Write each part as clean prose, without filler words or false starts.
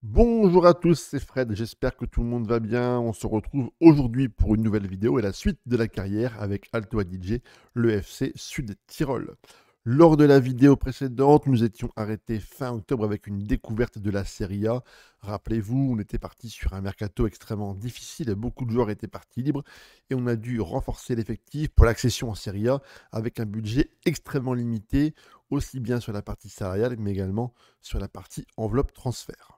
Bonjour à tous, c'est Fred, j'espère que tout le monde va bien. On se retrouve aujourd'hui pour une nouvelle vidéo et la suite de la carrière avec Alto Adige, le FC Sud Tyrol. Lors de la vidéo précédente, nous étions arrêtés fin octobre avec une découverte de la Serie A. Rappelez-vous, on était parti sur un mercato extrêmement difficile et beaucoup de joueurs étaient partis libres et on a dû renforcer l'effectif pour l'accession en Serie A avec un budget extrêmement limité, aussi bien sur la partie salariale mais également sur la partie enveloppe transfert.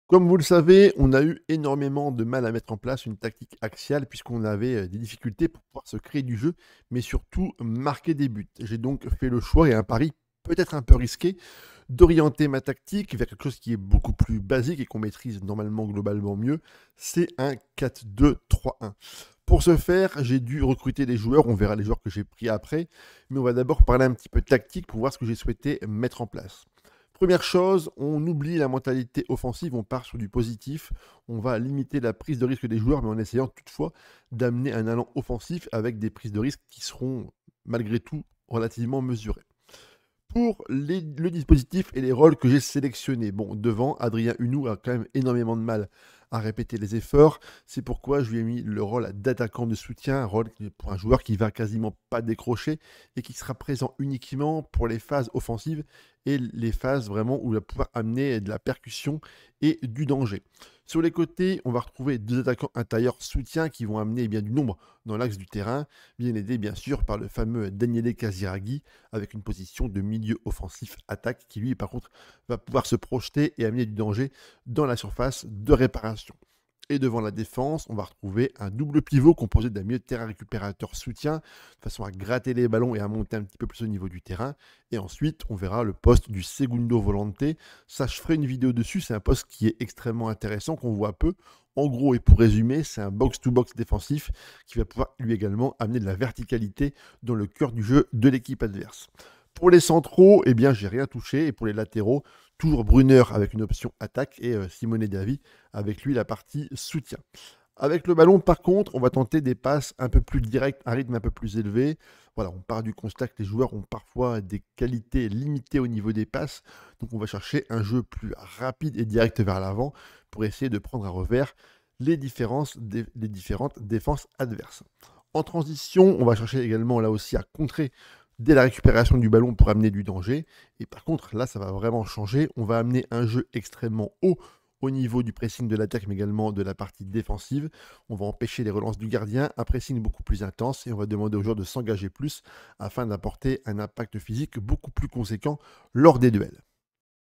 Comme vous le savez, on a eu énormément de mal à mettre en place une tactique axiale puisqu'on avait des difficultés pour pouvoir se créer du jeu, mais surtout marquer des buts. J'ai donc fait le choix et un pari peut-être un peu risqué d'orienter ma tactique vers quelque chose qui est beaucoup plus basique et qu'on maîtrise normalement globalement mieux. C'est un 4-2-3-1. Pour ce faire, j'ai dû recruter des joueurs, on verra les joueurs que j'ai pris après, mais on va d'abord parler un petit peu tactique pour voir ce que j'ai souhaité mettre en place. Première chose, on oublie la mentalité offensive, on part sur du positif, on va limiter la prise de risque des joueurs, mais en essayant toutefois d'amener un allant offensif avec des prises de risque qui seront malgré tout relativement mesurées. Pour le dispositif et les rôles que j'ai sélectionnés, bon, devant, Adrien Hunou a quand même énormément de mal à répéter les efforts. C'est pourquoi je lui ai mis le rôle d'attaquant de soutien, un rôle pour un joueur qui va quasiment pas décrocher et qui sera présent uniquement pour les phases offensives et les phases vraiment où il va pouvoir amener de la percussion et du danger. Sur les côtés, on va retrouver deux attaquants intérieurs soutien qui vont amener du nombre dans l'axe du terrain, bien aidé bien sûr par le fameux Daniele Casiraghi avec une position de milieu offensif attaque qui lui par contre va pouvoir se projeter et amener du danger dans la surface de réparation. Et devant la défense, on va retrouver un double pivot composé d'un milieu de terrain récupérateur soutien, de façon à gratter les ballons et à monter un petit peu plus au niveau du terrain. Et ensuite, on verra le poste du segundo volante. Ça, je ferai une vidéo dessus. C'est un poste qui est extrêmement intéressant, qu'on voit peu. En gros, et pour résumer, c'est un box-to-box défensif qui va pouvoir lui également amener de la verticalité dans le cœur du jeu de l'équipe adverse. Pour les centraux, eh bien, j'ai rien touché. Et pour les latéraux, toujours Brunner avec une option attaque et Simone Davi avec lui la partie soutien. Avec le ballon, par contre, on va tenter des passes un peu plus directes, à rythme un peu plus élevé. Voilà, on part du constat que les joueurs ont parfois des qualités limitées au niveau des passes. Donc on va chercher un jeu plus rapide et direct vers l'avant pour essayer de prendre à revers les différentes défenses adverses. En transition, on va chercher également là aussi à contrer dès la récupération du ballon pour amener du danger. Et par contre, là, ça va vraiment changer. On va amener un jeu extrêmement haut au niveau du pressing de l'attaque, mais également de la partie défensive. On va empêcher les relances du gardien, un pressing beaucoup plus intense, et on va demander aux joueurs de s'engager plus afin d'apporter un impact physique beaucoup plus conséquent lors des duels.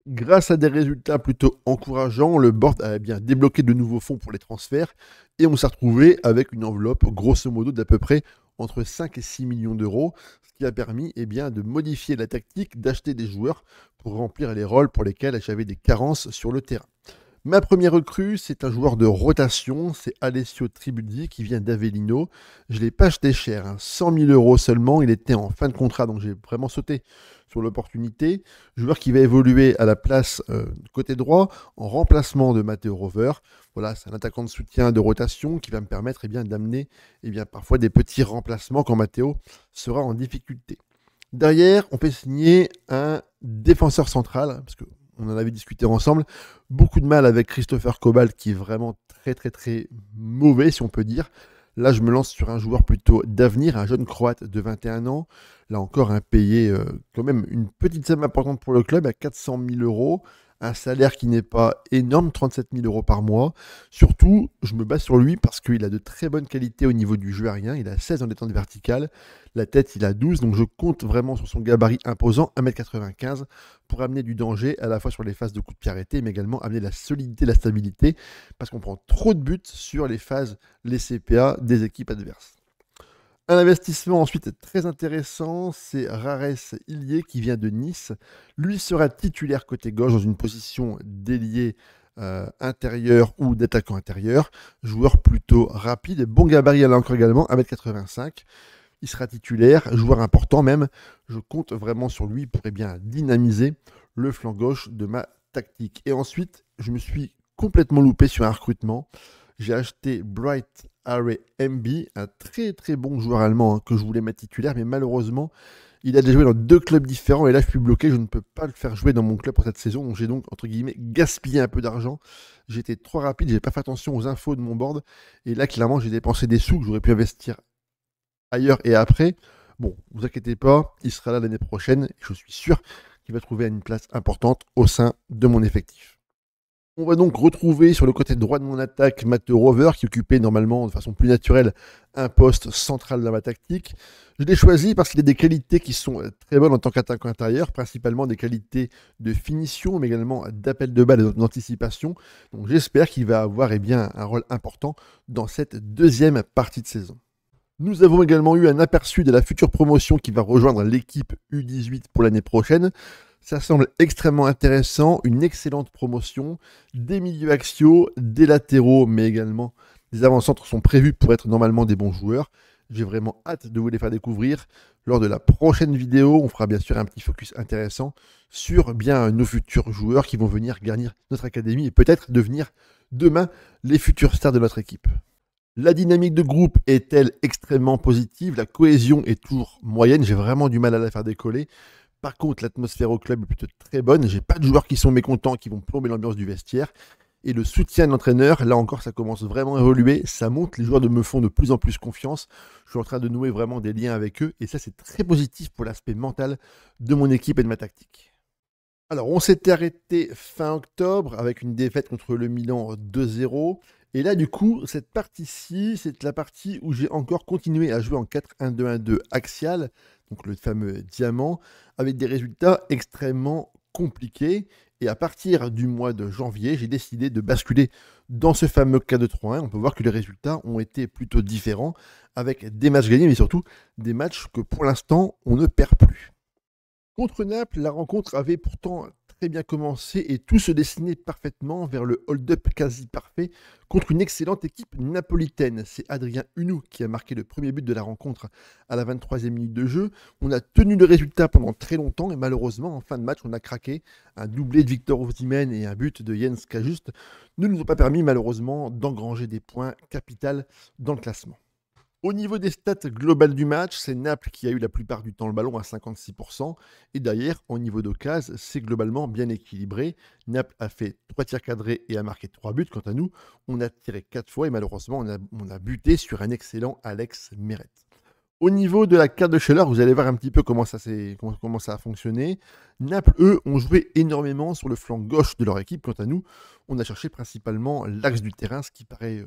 Grâce à des résultats plutôt encourageants, le board a bien débloqué de nouveaux fonds pour les transferts et on s'est retrouvé avec une enveloppe grosso modo d'à peu près entre 5 et 6 millions d'euros, ce qui a permis de modifier la tactique, d'acheter des joueurs pour remplir les rôles pour lesquels j'avais des carences sur le terrain. Ma première recrue, c'est un joueur de rotation, c'est Alessio Tribuzzi qui vient d'Avellino. Je ne l'ai pas acheté cher, 100 000 euros seulement, il était en fin de contrat, donc j'ai vraiment sauté sur l'opportunité. Joueur qui va évoluer à la place côté droit, en remplacement de Matteo Rover. Voilà, c'est un attaquant de soutien de rotation qui va me permettre d'amener parfois des petits remplacements quand Matteo sera en difficulté. Derrière, on peut signer un défenseur central, parce qu'on en avait discuté ensemble. Beaucoup de mal avec Christopher Cobalt, qui est vraiment très très très mauvais, si on peut dire. Là, je me lance sur un joueur plutôt d'avenir, un jeune croate de 21 ans. Là encore, un payé quand même une petite somme importante pour le club, à 400 000 euros. Un salaire qui n'est pas énorme, 37 000 euros par mois. Surtout, je me base sur lui parce qu'il a de très bonnes qualités au niveau du jeu aérien. Il a 16 en détente verticale. La tête, il a 12. Donc je compte vraiment sur son gabarit imposant, 1,95 m, pour amener du danger à la fois sur les phases de coups de pied arrêtés, mais également amener la solidité, la stabilité, parce qu'on prend trop de buts sur les phases, les CPA des équipes adverses. Un investissement ensuite très intéressant, c'est Rares Hillier qui vient de Nice. Lui sera titulaire côté gauche dans une position d'ailier intérieur ou d'attaquant intérieur. Joueur plutôt rapide, bon gabarit là encore également, 1,85 m. Il sera titulaire, joueur important même. Je compte vraiment sur lui pour dynamiser le flanc gauche de ma tactique. Et ensuite, je me suis complètement loupé sur un recrutement. J'ai acheté Bright Harry MB, un très très bon joueur allemand que je voulais mettre titulaire, mais malheureusement, Il a déjà joué dans 2 clubs différents et là je suis bloqué, je ne peux pas le faire jouer dans mon club pour cette saison. Donc j'ai donc entre guillemets gaspillé un peu d'argent. J'étais trop rapide, j'ai pas fait attention aux infos de mon board et là clairement j'ai dépensé des sous que j'aurais pu investir ailleurs et après. Bon, vous inquiétez pas, il sera là l'année prochaine et je suis sûr qu'il va trouver une place importante au sein de mon effectif. On va donc retrouver sur le côté droit de mon attaque Matteo Rover qui occupait normalement de façon plus naturelle un poste central dans ma tactique. Je l'ai choisi parce qu'il a des qualités qui sont très bonnes en tant qu'attaquant intérieur, principalement des qualités de finition, mais également d'appel de balle et d'anticipation. Donc j'espère qu'il va avoir bien, un rôle important dans cette deuxième partie de saison. Nous avons également eu un aperçu de la future promotion qui va rejoindre l'équipe U18 pour l'année prochaine. Ça semble extrêmement intéressant, une excellente promotion, des milieux axiaux, des latéraux, mais également des avant-centres sont prévus pour être normalement des bons joueurs. J'ai vraiment hâte de vous les faire découvrir. Lors de la prochaine vidéo, on fera bien sûr un petit focus intéressant sur bien nos futurs joueurs qui vont venir garnir notre académie et peut-être devenir demain les futurs stars de notre équipe. La dynamique de groupe est-elle extrêmement positive? La cohésion est toujours moyenne, j'ai vraiment du mal à la faire décoller. Par contre, l'atmosphère au club est plutôt très bonne. J'ai pas de joueurs qui sont mécontents, qui vont plomber l'ambiance du vestiaire. Et le soutien de l'entraîneur, là encore, ça commence vraiment à évoluer. Ça monte, les joueurs me font de plus en plus confiance. Je suis en train de nouer vraiment des liens avec eux. Et ça, c'est très positif pour l'aspect mental de mon équipe et de ma tactique. Alors, on s'était arrêté fin octobre avec une défaite contre le Milan 2-0. Et là, du coup, cette partie-ci, c'est la partie où j'ai encore continué à jouer en 4-1-2-1-2 axial, donc le fameux diamant, avec des résultats extrêmement compliqués. Et à partir du mois de janvier, j'ai décidé de basculer dans ce fameux 4-2-3-1. On peut voir que les résultats ont été plutôt différents, avec des matchs gagnés, mais surtout des matchs que pour l'instant, on ne perd plus. Contre Naples, la rencontre avait pourtant très bien commencé et tout se dessinait parfaitement vers le hold-up quasi parfait contre une excellente équipe napolitaine. C'est Adrien Hunou qui a marqué le premier but de la rencontre à la 23e minute de jeu. On a tenu le résultat pendant très longtemps et malheureusement, en fin de match, on a craqué. Un doublé de Victor Osimhen et un but de Jens Cajuste ne nous ont pas permis malheureusement d'engranger des points capitaux dans le classement. Au niveau des stats globales du match, c'est Naples qui a eu la plupart du temps le ballon à 56%. Et d'ailleurs, au niveau d'occasion, c'est globalement bien équilibré. Naples a fait 3 tirs cadrés et a marqué 3 buts. Quant à nous, on a tiré 4 fois et malheureusement, on a buté sur un excellent Alex Meret. Au niveau de la carte de chaleur, vous allez voir un petit peu comment ça a fonctionné. Naples, eux, ont joué énormément sur le flanc gauche de leur équipe. Quant à nous, on a cherché principalement l'axe du terrain, ce qui paraît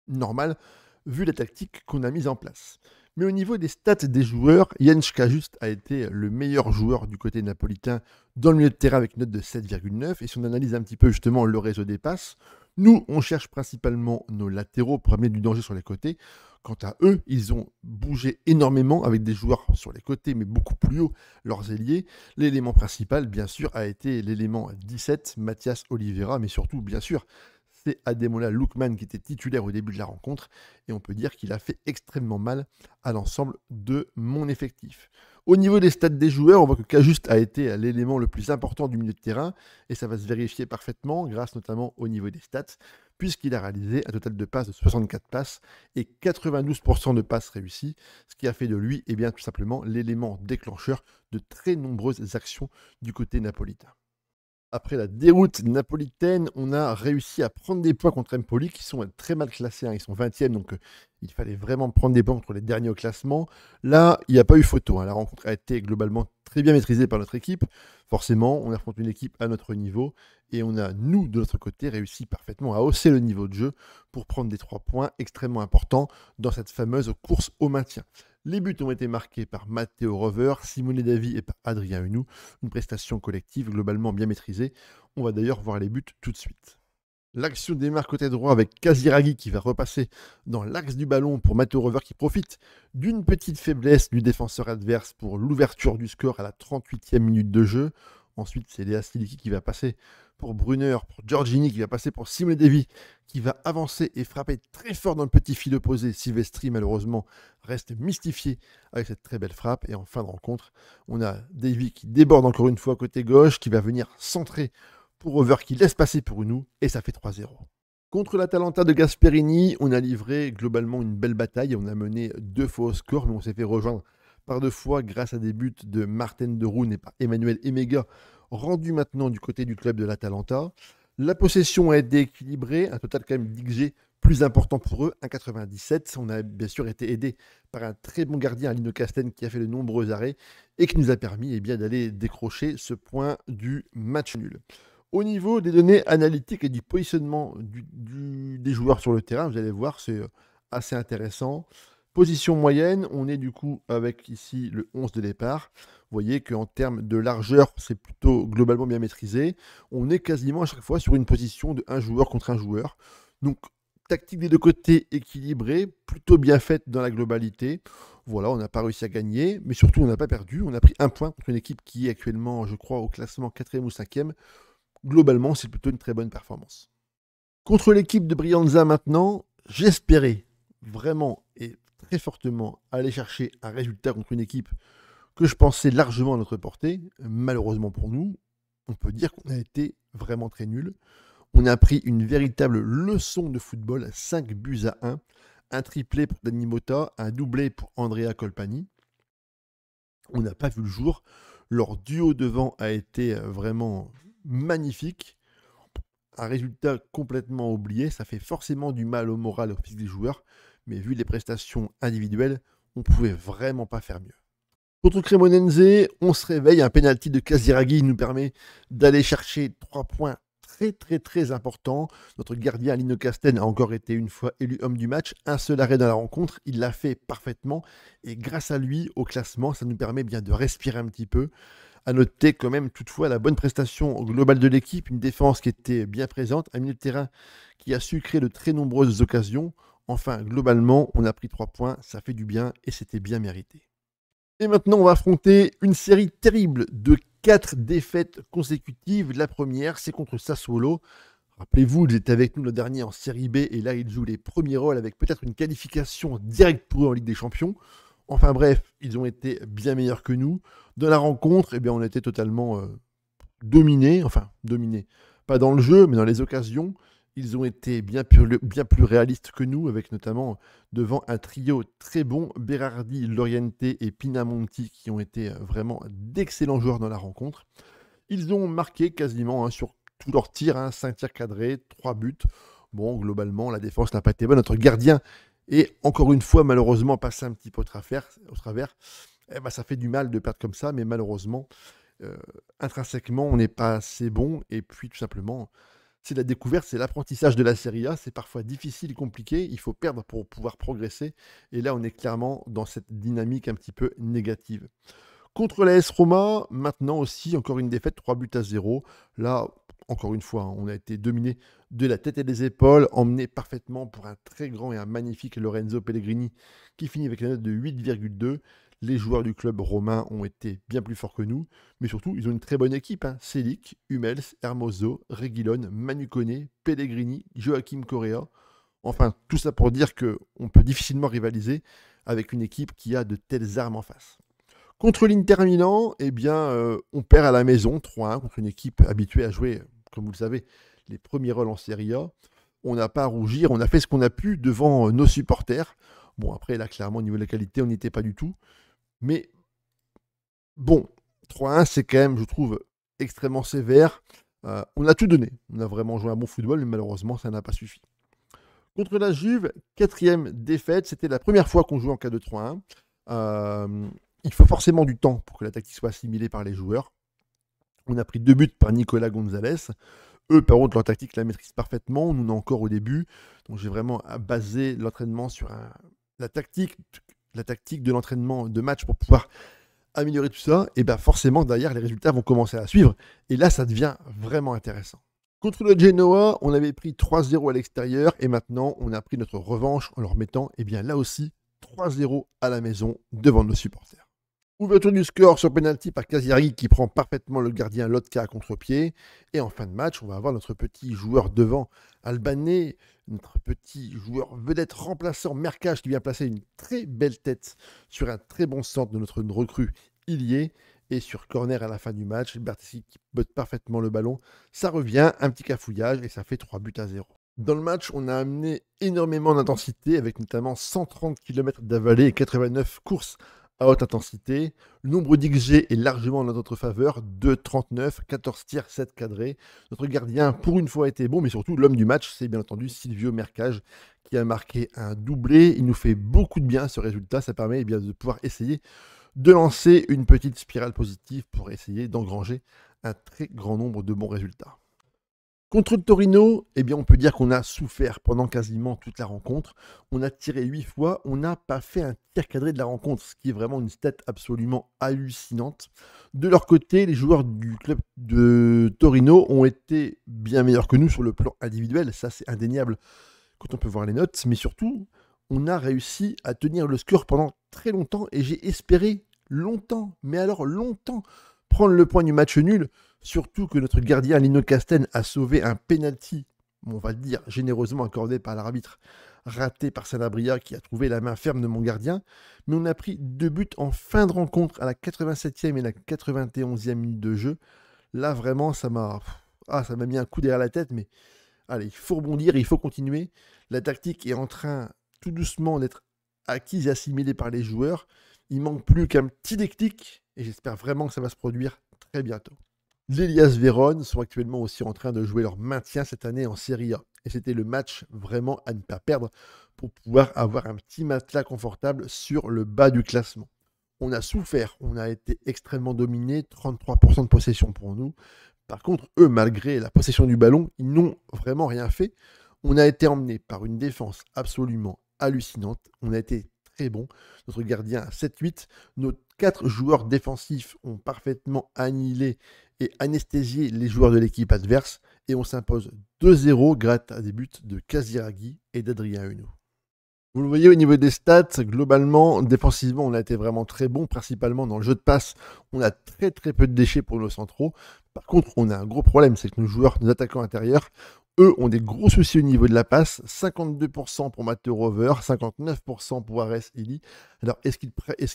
normal vu la tactique qu'on a mise en place. Mais au niveau des stats des joueurs, Jens Cajuste a été le meilleur joueur du côté napolitain dans le milieu de terrain avec une note de 7,9. Et si on analyse un petit peu justement le réseau des passes, nous, on cherche principalement nos latéraux pour amener du danger sur les côtés. Quant à eux, ils ont bougé énormément avec des joueurs sur les côtés, mais beaucoup plus haut, leurs ailiers. L'élément principal, bien sûr, a été l'élément 17, Mathias Oliveira, mais surtout, bien sûr, c'est Ademola Lookman qui était titulaire au début de la rencontre et on peut dire qu'il a fait extrêmement mal à l'ensemble de mon effectif. Au niveau des stats des joueurs, on voit que Cajuste a été l'élément le plus important du milieu de terrain et ça va se vérifier parfaitement grâce notamment au niveau des stats puisqu'il a réalisé un total de passes de 64 passes et 92% de passes réussies, ce qui a fait de lui tout simplement l'élément déclencheur de très nombreuses actions du côté napolitain. Après la déroute napolitaine, on a réussi à prendre des points contre Empoli qui sont très mal classés. Ils sont 20e, donc il fallait vraiment prendre des points contre les derniers au classement. Là, il n'y a pas eu photo. La rencontre a été globalement très bien maîtrisée par notre équipe. Forcément, on affronte une équipe à notre niveau et on a, nous, de notre côté, réussi parfaitement à hausser le niveau de jeu pour prendre des 3 points extrêmement importants dans cette fameuse course au maintien. Les buts ont été marqués par Matteo Rover, Simone Davi et par Adrien Hunou. Une prestation collective globalement bien maîtrisée. On va d'ailleurs voir les buts tout de suite. L'action démarre côté droit avec Casiraghi qui va repasser dans l'axe du ballon pour Matteo Rover qui profite d'une petite faiblesse du défenseur adverse pour l'ouverture du score à la 38e minute de jeu. Ensuite, c'est Léa Siliki qui va passer pour Brunner, pour Giorgini qui va passer pour Simone Davi qui va avancer et frapper très fort dans le petit fil opposé. Silvestri, malheureusement, reste mystifié avec cette très belle frappe. Et en fin de rencontre, on a Davi qui déborde encore une fois côté gauche, qui va venir centrer pour Rover qui laisse passer pour nous et ça fait 3-0. Contre l'Atalanta de Gasperini, on a livré globalement une belle bataille. On a mené 2 fois au score, mais on s'est fait rejoindre par 2 fois grâce à des buts de Martin de Roon et par Emmanuel Emega, rendus maintenant du côté du club de l'Atalanta. La possession a été équilibrée, un total quand même d'XG plus important pour eux, 1,97. On a bien sûr été aidé par un très bon gardien, Lino Casten, qui a fait de nombreux arrêts et qui nous a permis d'aller décrocher ce point du match nul. Au niveau des données analytiques et du positionnement des joueurs sur le terrain, vous allez voir, c'est assez intéressant. Position moyenne, on est du coup avec ici le 11 de départ. Vous voyez qu'en termes de largeur, c'est plutôt globalement bien maîtrisé. On est quasiment à chaque fois sur une position de un joueur contre un joueur. Donc, tactique des deux côtés équilibrée, plutôt bien faite dans la globalité. Voilà, on n'a pas réussi à gagner, mais surtout on n'a pas perdu. On a pris un point contre une équipe qui est actuellement, je crois, au classement 4e ou 5e. Globalement, c'est plutôt une très bonne performance. Contre l'équipe de Brianza maintenant, j'espérais vraiment et très fortement aller chercher un résultat contre une équipe que je pensais largement à notre portée. Malheureusement pour nous, on peut dire qu'on a été vraiment très nuls. On a pris une véritable leçon de football, 5 buts à 1, un triplé pour Dani Mota, un doublé pour Andrea Colpani. On n'a pas vu le jour. Leur duo devant a été vraiment magnifique. Un résultat complètement oublié, ça fait forcément du mal au moral et au physique des joueurs, mais vu les prestations individuelles, on pouvait vraiment pas faire mieux. Contre Cremonense, on se réveille, un penalty de Casiraghi nous permet d'aller chercher 3 points très importants. Notre gardien Lino Casten a encore été une fois élu homme du match, un seul arrêt dans la rencontre, il l'a fait parfaitement, et grâce à lui, au classement, ça nous permet bien de respirer un petit peu. À noter quand même toutefois la bonne prestation globale de l'équipe, une défense qui était bien présente, un milieu de terrain qui a su créer de très nombreuses occasions. Enfin, globalement, on a pris 3 points, ça fait du bien et c'était bien mérité. Et maintenant, on va affronter une série terrible de 4 défaites consécutives. La première, c'est contre Sassuolo. Rappelez-vous, ils étaient avec nous le dernier en série B et là, ils jouent les premiers rôles avec peut-être une qualification directe pour eux en Ligue des Champions. Enfin bref, ils ont été bien meilleurs que nous. Dans la rencontre, eh bien, on a été totalement dominés. Enfin, dominés. Pas dans le jeu, mais dans les occasions. Ils ont été bien plus réalistes que nous, avec notamment devant un trio très bon, Berardi, Loriente et Pinamonti, qui ont été vraiment d'excellents joueurs dans la rencontre. Ils ont marqué quasiment sur tous leurs tirs, 5 tirs cadrés, 3 buts. Bon, globalement, la défense n'a pas été bonne. Notre gardien est encore une fois malheureusement passé un petit peu au travers. Eh ben, ça fait du mal de perdre comme ça, mais malheureusement, intrinsèquement, on n'est pas assez bon. Et puis tout simplement, c'est la découverte, c'est l'apprentissage de la Serie A. C'est parfois difficile et compliqué. Il faut perdre pour pouvoir progresser. Et là, on est clairement dans cette dynamique un petit peu négative. Contre la AS Roma, maintenant aussi, encore une défaite, 3 buts à 0. Là, encore une fois, on a été dominé de la tête et des épaules, emmené parfaitement pour un très grand et un magnifique Lorenzo Pellegrini qui finit avec une note de 8,2. Les joueurs du club romain ont été bien plus forts que nous, mais surtout, ils ont une très bonne équipe. Selic, Hummels, Hermoso, Reguilon, Manu Koné, Pellegrini, Joachim Correa. Enfin, tout ça pour dire qu'on peut difficilement rivaliser avec une équipe qui a de telles armes en face. Contre l'Inter Milan, eh bien, on perd à la maison 3-1 contre une équipe habituée à jouer, comme vous le savez, les premiers rôles en Serie A. On n'a pas à rougir, on a fait ce qu'on a pu devant nos supporters. Bon, après, là, clairement, au niveau de la qualité, on n'y était pas du tout. Mais bon, 3-1, c'est quand même, je trouve, extrêmement sévère. On a tout donné. On a vraiment joué un bon football, mais malheureusement, ça n'a pas suffi. Contre la Juve, 4e défaite. C'était la première fois qu'on jouait en cas de 3-1. Il faut forcément du temps pour que la tactique soit assimilée par les joueurs. On a pris 2 buts par Nicolas Gonzalez. Eux, par contre, leur tactique la maîtrise parfaitement. Nous, on est encore au début. Donc, j'ai vraiment basé l'entraînement sur la tactique de l'entraînement de match pour pouvoir améliorer tout ça. Et bien, forcément, derrière, les résultats vont commencer à suivre. Et là, ça devient vraiment intéressant. Contre le Genoa, on avait pris 3-0 à l'extérieur. Et maintenant, on a pris notre revanche en leur mettant, eh bien, là aussi, 3-0 à la maison devant nos supporters. Ouverture du score sur penalty par Casiraghi qui prend parfaitement le gardien Lotka à contre-pied. Et en fin de match, on va avoir notre petit joueur devant, Albanais, notre petit joueur vedette remplaçant Mercage qui vient placer une très belle tête sur un très bon centre de notre recrue Ilié. Et sur corner à la fin du match, Bertessi qui botte parfaitement le ballon. Ça revient, un petit cafouillage et ça fait 3 buts à 0. Dans le match, on a amené énormément d'intensité avec notamment 130 km d'avalée et 89 courses à haute intensité. Le nombre d'XG est largement dans notre faveur, 2,39, 14 tirs, 7 cadrés. Notre gardien, pour une fois, a été bon, mais surtout l'homme du match, c'est bien entendu Silvio Mercage, qui a marqué un doublé. Il nous fait beaucoup de bien ce résultat, ça permet bien de pouvoir essayer de lancer une petite spirale positive pour essayer d'engranger un très grand nombre de bons résultats. Contre le Torino, eh bien, on peut dire qu'on a souffert pendant quasiment toute la rencontre. On a tiré 8 fois, on n'a pas fait un tir cadré de la rencontre, ce qui est vraiment une stat absolument hallucinante. De leur côté, les joueurs du club de Torino ont été bien meilleurs que nous sur le plan individuel, ça c'est indéniable quand on peut voir les notes, mais surtout, on a réussi à tenir le score pendant très longtemps et j'ai espéré longtemps, mais alors longtemps, prendre le point du match nul. Surtout que notre gardien Lino Casten a sauvé un penalty, on va le dire, généreusement accordé par l'arbitre, raté par Sanabria qui a trouvé la main ferme de mon gardien. Mais on a pris 2 buts en fin de rencontre à la 87e et la 91e minute de jeu. Là, vraiment, ça m'a mis un coup derrière la tête. Mais allez, il faut rebondir, il faut continuer. La tactique est en train tout doucement d'être acquise et assimilée par les joueurs. Il manque plus qu'un petit déclic et j'espère vraiment que ça va se produire très bientôt. L'Elias Vérone sont actuellement aussi en train de jouer leur maintien cette année en Serie A. Et c'était le match vraiment à ne pas perdre pour pouvoir avoir un petit matelas confortable sur le bas du classement. On a souffert, on a été extrêmement dominé, 33% de possession pour nous. Par contre, eux, malgré la possession du ballon, ils n'ont vraiment rien fait. On a été emmené par une défense absolument hallucinante. On a été très bon. Notre gardien a 7-8. Nos 4 joueurs défensifs ont parfaitement annihilé et anesthésié les joueurs de l'équipe adverse. Et on s'impose 2-0 grâce à des buts de Casiraghi et d'Adrien Huneau. Vous le voyez au niveau des stats, globalement, défensivement, on a été vraiment très bon, principalement dans le jeu de passe. On a très très peu de déchets pour nos centraux. Par contre, on a un gros problème, c'est que nos joueurs, nos attaquants intérieurs, eux ont des gros soucis au niveau de la passe. 52% pour Matteo Rover, 59% pour Ares Ili. Alors, est-ce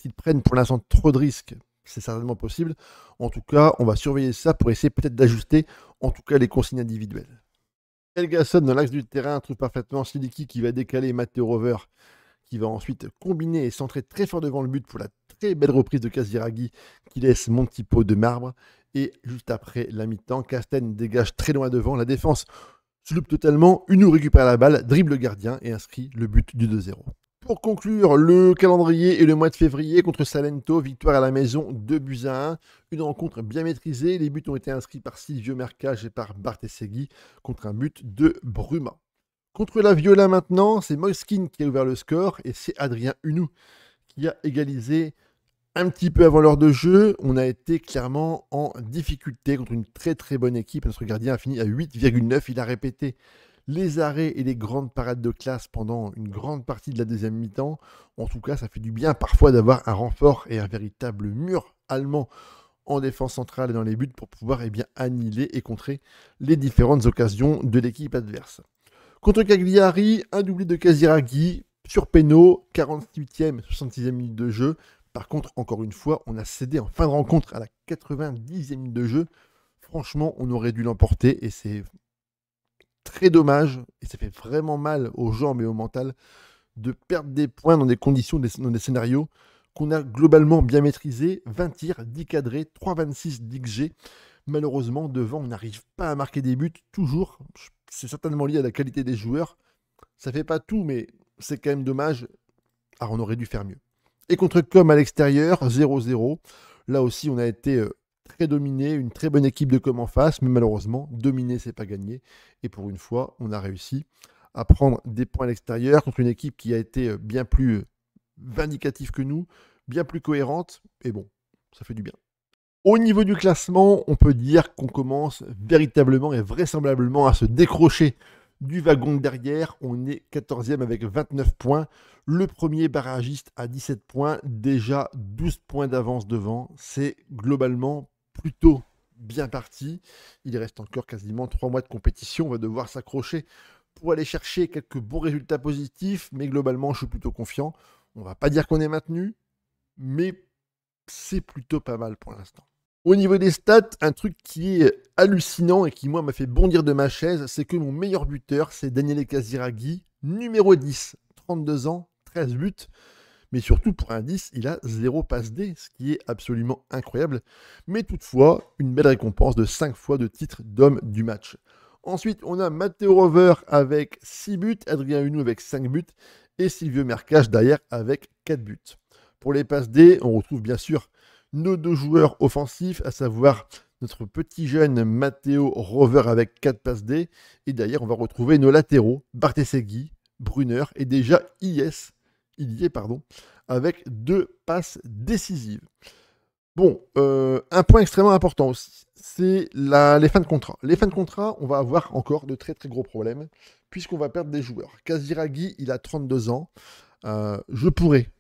qu'ils prennent pour l'instant trop de risques? C'est certainement possible. En tout cas, on va surveiller ça pour essayer peut-être d'ajuster, en tout cas, les consignes individuelles. Helgason dans l'axe du terrain trouve parfaitement Siliki qui va décaler Matteo Rover, qui va ensuite combiner et centrer très fort devant le but pour la très belle reprise de Casiraghi qui laisse mon petit pot de marbre. Et juste après la mi-temps, Casten dégage très loin devant. La défense se loupe totalement. Uno récupère la balle, dribble le gardien et inscrit le but du 2-0. Pour conclure, le calendrier et le mois de février contre Salento, victoire à la maison 2-1. Une rencontre bien maîtrisée. Les buts ont été inscrits par Silvio Mercage et par Bartesegui contre un but de Bruma. Contre la Viola maintenant, c'est Moiskin qui a ouvert le score et c'est Adrien Hunou qui a égalisé un petit peu avant l'heure de jeu. On a été clairement en difficulté contre une très très bonne équipe. Notre gardien a fini à 8,9. Il a répété les arrêts et les grandes parades de classe pendant une grande partie de la deuxième mi-temps. En tout cas, ça fait du bien parfois d'avoir un renfort et un véritable mur allemand en défense centrale et dans les buts pour pouvoir annihiler et contrer les différentes occasions de l'équipe adverse. Contre Cagliari, un doublé de Casiraghi sur péno, 48e, 66e minute de jeu. Par contre, encore une fois, on a cédé en fin de rencontre à la 90e minute de jeu. Franchement, on aurait dû l'emporter et c'est très dommage et ça fait vraiment mal aux jambes et au mental de perdre des points dans des conditions, dans des scénarios qu'on a globalement bien maîtrisés. 20 tirs, 10 cadrés, 3,26 d'XG. Malheureusement, devant, on n'arrive pas à marquer des buts, toujours. C'est certainement lié à la qualité des joueurs. Ça fait pas tout, mais c'est quand même dommage. Alors, on aurait dû faire mieux. Et contre Com à l'extérieur, 0-0. Là aussi, on a été très dominé, une très bonne équipe de Com en face, mais malheureusement, dominer, c'est pas gagné. Et pour une fois, on a réussi à prendre des points à l'extérieur contre une équipe qui a été bien plus vindicative que nous, bien plus cohérente. Et bon, ça fait du bien. Au niveau du classement, on peut dire qu'on commence véritablement et vraisemblablement à se décrocher du wagon de derrière. On est 14e avec 29 points. Le premier barragiste à 17 points, déjà 12 points d'avance devant. C'est globalement plutôt bien parti. Il reste encore quasiment 3 mois de compétition. On va devoir s'accrocher pour aller chercher quelques bons résultats positifs. Mais globalement, je suis plutôt confiant. On ne va pas dire qu'on est maintenu, mais c'est plutôt pas mal pour l'instant. Au niveau des stats, un truc qui est hallucinant et qui, moi, m'a fait bondir de ma chaise, c'est que mon meilleur buteur, c'est Daniele Casiraghi, numéro 10, 32 ans, 13 buts. mais surtout pour un 10, il a 0 passe D, ce qui est absolument incroyable. Mais toutefois, une belle récompense de 5 fois de titre d'homme du match. Ensuite, on a Matteo Rover avec 6 buts, Adrien Hunou avec 5 buts et Silvio Mercage derrière avec 4 buts. Pour les passes D, on retrouve bien sûr nos 2 joueurs offensifs, à savoir notre petit jeune Matteo Rover avec 4 passes D. Et derrière, on va retrouver nos latéraux, Bartesegui, Brunner et déjà Ilié, avec 2 passes décisives. Bon, un point extrêmement important aussi, c'est les fins de contrat. Les fins de contrat, on va avoir encore de très très gros problèmes, puisqu'on va perdre des joueurs. Casiraghi, il a 32 ans. Je pourrais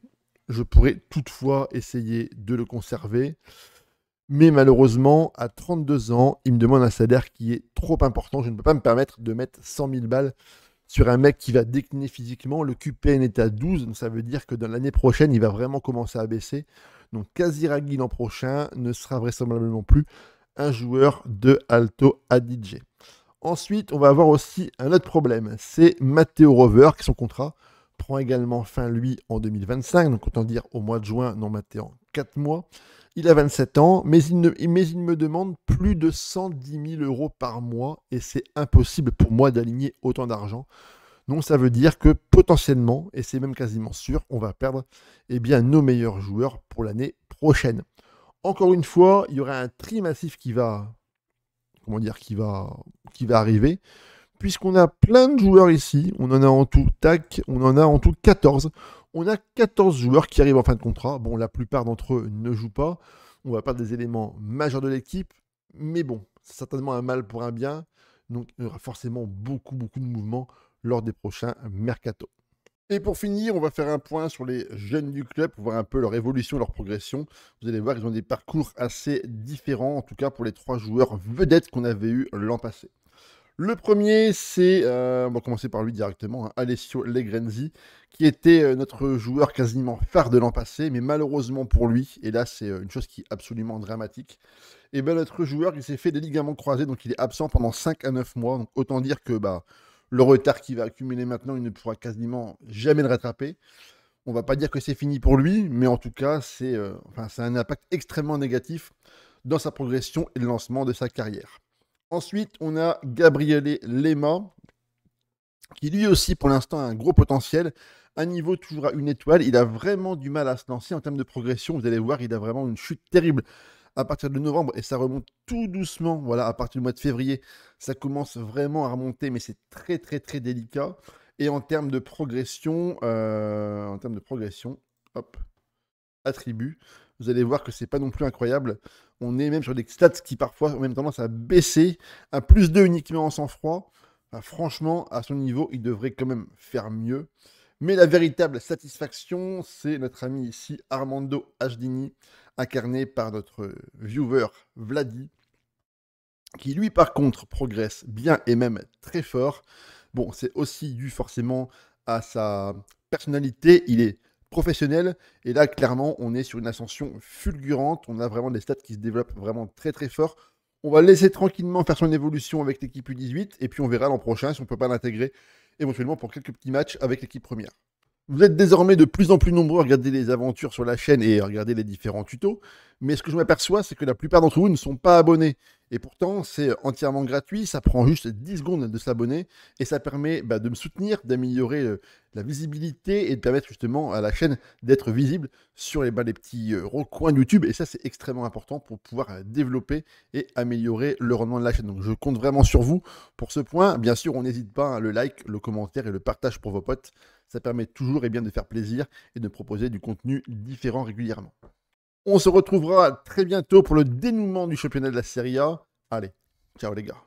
toutefois essayer de le conserver. Mais malheureusement, à 32 ans, il me demande un salaire qui est trop important. Je ne peux pas me permettre de mettre 100 000 balles sur un mec qui va décliner physiquement. Le QPN est à 12, donc ça veut dire que dans l'année prochaine, il va vraiment commencer à baisser. Donc Casiraghi l'an prochain ne sera vraisemblablement plus un joueur de Alto Adige. Ensuite, on va avoir aussi un autre problème. C'est Matteo Rover, qui son contrat prend également fin, lui, en 2025. Donc autant dire au mois de juin, non Matteo, en 4 mois. Il a 27 ans, mais il me demande plus de 110 000 euros par mois et c'est impossible pour moi d'aligner autant d'argent. Donc ça veut dire que potentiellement, et c'est même quasiment sûr, on va perdre nos meilleurs joueurs pour l'année prochaine. Encore une fois, il y aura un tri massif qui va arriver, puisqu'on a plein de joueurs ici. On en a en tout 14. On a 14 joueurs qui arrivent en fin de contrat. Bon, la plupart d'entre eux ne jouent pas. On va perdre des éléments majeurs de l'équipe. Mais bon, c'est certainement un mal pour un bien. Donc, il y aura forcément beaucoup de mouvements lors des prochains mercato. Et pour finir, on va faire un point sur les jeunes du club pour voir un peu leur évolution, leur progression. Vous allez voir, ils ont des parcours assez différents, en tout cas pour les 3 joueurs vedettes qu'on avait eu l'an passé. Le premier, c'est, on va commencer par lui directement, Alessio Legrenzi, qui était notre joueur quasiment phare de l'an passé, mais malheureusement pour lui, et là c'est une chose qui est absolument dramatique, et notre joueur, il s'est fait des ligaments croisés, donc il est absent pendant 5 à 9 mois, donc autant dire que le retard qu'il va accumuler maintenant, il ne pourra quasiment jamais le rattraper. On va pas dire que c'est fini pour lui, mais en tout cas, c'est un impact extrêmement négatif dans sa progression et le lancement de sa carrière. Ensuite, on a Gabriele Lema, qui lui aussi, pour l'instant, a un gros potentiel. Un niveau toujours à 1 étoile. Il a vraiment du mal à se lancer en termes de progression. Vous allez voir, il a vraiment une chute terrible à partir de novembre et ça remonte tout doucement. Voilà, à partir du mois de février, ça commence vraiment à remonter, mais c'est très, très, très délicat. Et en termes de progression, attributs, vous allez voir que c'est pas non plus incroyable. On est même sur des stats qui parfois ont même tendance à baisser. Un plus 2 uniquement en sang-froid. Franchement, à son niveau, il devrait quand même faire mieux. Mais la véritable satisfaction, c'est notre ami ici, Armando Asdini, incarné par notre viewer Vladi, qui lui par contre progresse bien et même très fort. Bon, c'est aussi dû forcément à sa personnalité. Il est professionnel. Et là, clairement, on est sur une ascension fulgurante. On a vraiment des stats qui se développent vraiment très très fort. On va le laisser tranquillement faire son évolution avec l'équipe U18. Et puis on verra l'an prochain si on ne peut pas l'intégrer éventuellement pour quelques petits matchs avec l'équipe première. Vous êtes désormais de plus en plus nombreux à regarder les aventures sur la chaîne et à regarder les différents tutos. Mais ce que je m'aperçois, c'est que la plupart d'entre vous ne sont pas abonnés. Et pourtant, c'est entièrement gratuit. Ça prend juste 10 secondes de s'abonner. Et ça permet de me soutenir, d'améliorer la visibilité et de permettre justement à la chaîne d'être visible sur les petits recoins de YouTube. Et ça, c'est extrêmement important pour pouvoir développer et améliorer le rendement de la chaîne. Donc, je compte vraiment sur vous pour ce point. Bien sûr, on n'hésite pas, le like, le commentaire et le partage pour vos potes. Ça permet toujours de faire plaisir et de proposer du contenu différent régulièrement. On se retrouvera très bientôt pour le dénouement du championnat de la Serie A. Allez, ciao les gars.